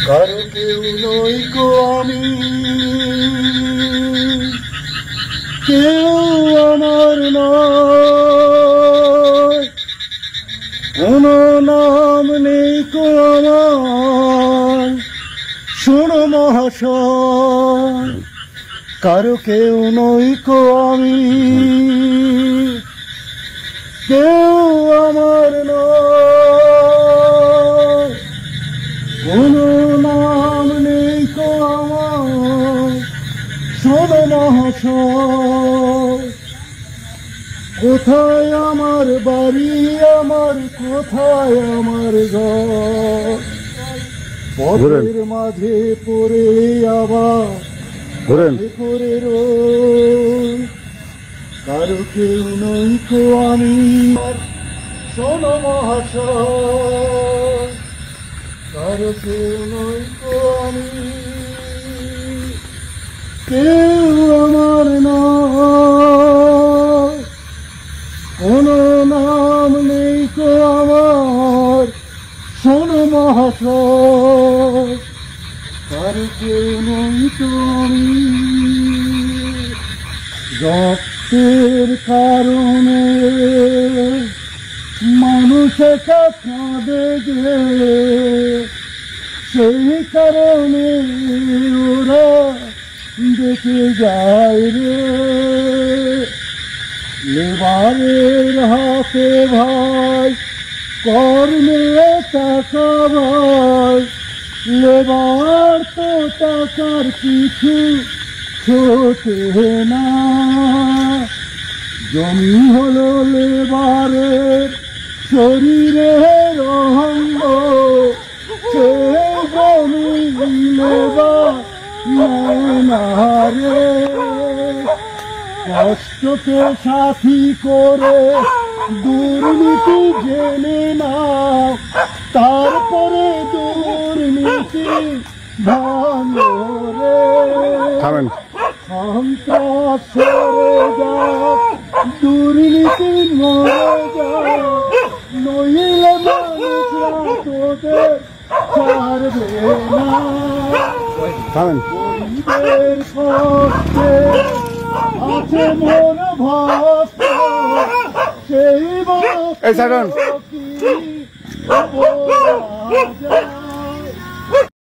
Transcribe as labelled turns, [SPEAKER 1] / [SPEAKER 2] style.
[SPEAKER 1] কারো কেউ নই গো আমি, কেউ আমার নয়, কোনো নাম নেই গো আমার। শোনো মহাশয়, কারো কেউ নই গো আমি, কেউ আমার নয়, কোনো নাম নেই গো আমার। শোনো মহাশয়, কোথায় আমার বাড়ি, আমার কোথায় আমার ঘর, পথের মাঝে পড়ে আবার করে রই। কারো কেউ নই গো আমি, শোনো মহাশয়, কারো কেউ নই গো আমি, কেউ আমার নয়, কোনো নাম নেই গো আমার। শোনো মহাশয়, কারো কেউ নই গো আমি। রক্তের কারণে মানুষ কাঁদে যে, সেই কারণে ওরা দেখে যায় রে। লেবারের হাতে ভাই, কর্মে টাকা ভাই, লেবার তো টাকার পিছু ছোটে না। জমি হলো লেবারের শরীরের অঙ্গ, সে জমি লেবার নেয় না রে। কষ্টকে সাথী করে দুর্নীতি জেনে নাও, তারপরে দুর্নীতি ভাঙো রে। সন্ত্রাস সরে যাও, দুর্নীতি মরে যাও, নইলে মানুষরা তোদের ছাড়বে না। গরিবের কষ্টে আছে মোর ভক্ত, সেই ভক্ত কি বলা যায়।